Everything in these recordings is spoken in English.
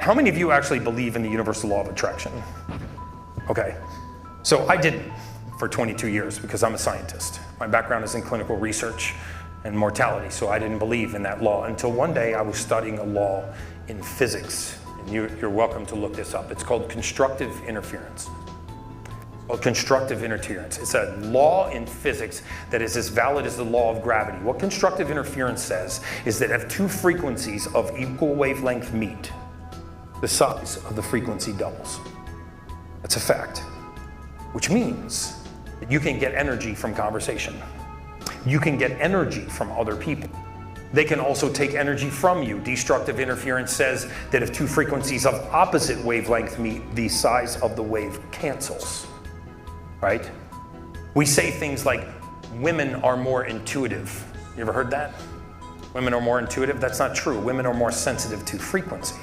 How many of you actually believe in the universal law of attraction? Okay, so I didn't for 22 years because I'm a scientist. My background is in clinical research and mortality, so I didn't believe in that law until one day I was studying a law in physics. And you're welcome to look this up. It's called constructive interference. Constructive interference. It's a law in physics that is as valid as the law of gravity. What constructive interference says is that if two frequencies of equal wavelength meet, the size of the frequency doubles. That's a fact, which means that you can get energy from conversation. You can get energy from other people. They can also take energy from you. Destructive interference says that if two frequencies of opposite wavelength meet, the size of the wave cancels. Right? We say things like, women are more intuitive. You ever heard that? Women are more intuitive? That's not true. Women are more sensitive to frequency.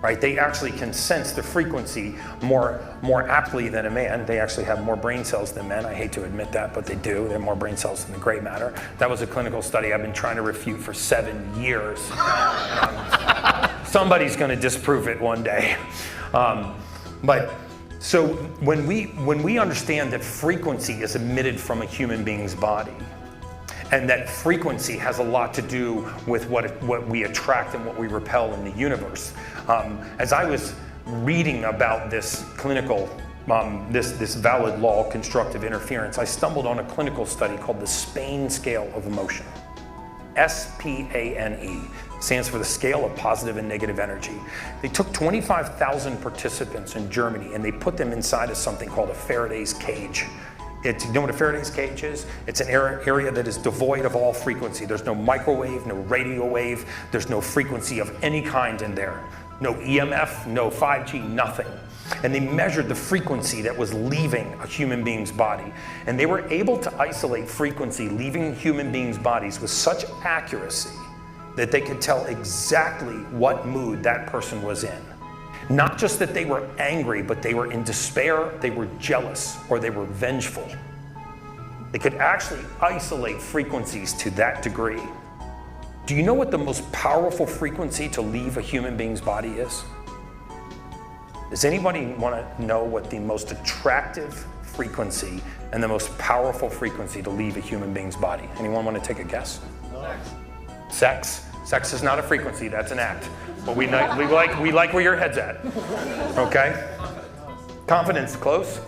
Right? They actually can sense the frequency more aptly than a man. They actually have more brain cells than men. I hate to admit that, but they do. They have more brain cells than the gray matter. That was a clinical study I've been trying to refute for 7 years. Somebody's going to disprove it one day. So when we understand that frequency is emitted from a human being's body, and that frequency has a lot to do with what we attract and what we repel in the universe. As I was reading about this clinical, this valid law, constructive interference, I stumbled on a clinical study called the Spain Scale of Emotion. SPANE stands for the scale of positive and negative energy. They took 25,000 participants in Germany and they put them inside of something called a Faraday's cage. You know what a Faraday's cage is? It's an area that is devoid of all frequency. There's no microwave, no radio wave, there's no frequency of any kind in there. No EMF, no 5G, nothing. And they measured the frequency that was leaving a human being's body. And they were able to isolate frequency leaving human beings' bodies with such accuracy that they could tell exactly what mood that person was in. Not just that they were angry, but they were in despair, they were jealous, or they were vengeful. They could actually isolate frequencies to that degree. Do you know what the most powerful frequency to leave a human being's body is? Does anybody want to know what the most attractive frequency and the most powerful frequency to leave a human being's body? Anyone want to take a guess? Sex. Sex is not a frequency, that's an act. But we like where your head's at. Okay? Confidence, close?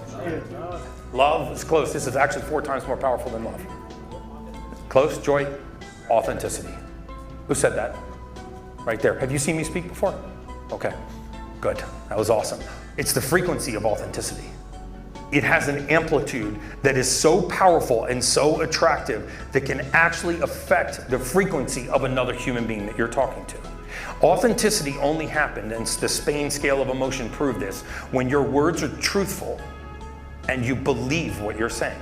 Love is close. This is actually 4 times more powerful than love. Close, joy, authenticity. Who said that? Right there. Have you seen me speak before? Okay, good. That was awesome. It's the frequency of authenticity. It has an amplitude that is so powerful and so attractive that can actually affect the frequency of another human being that you're talking to. Authenticity only happened, and the Spain Scale of Emotion proved this, when your words are truthful and you believe what you're saying.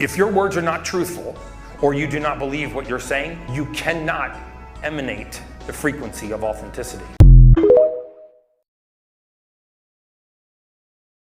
If your words are not truthful or you do not believe what you're saying, you cannot emanate the frequency of authenticity.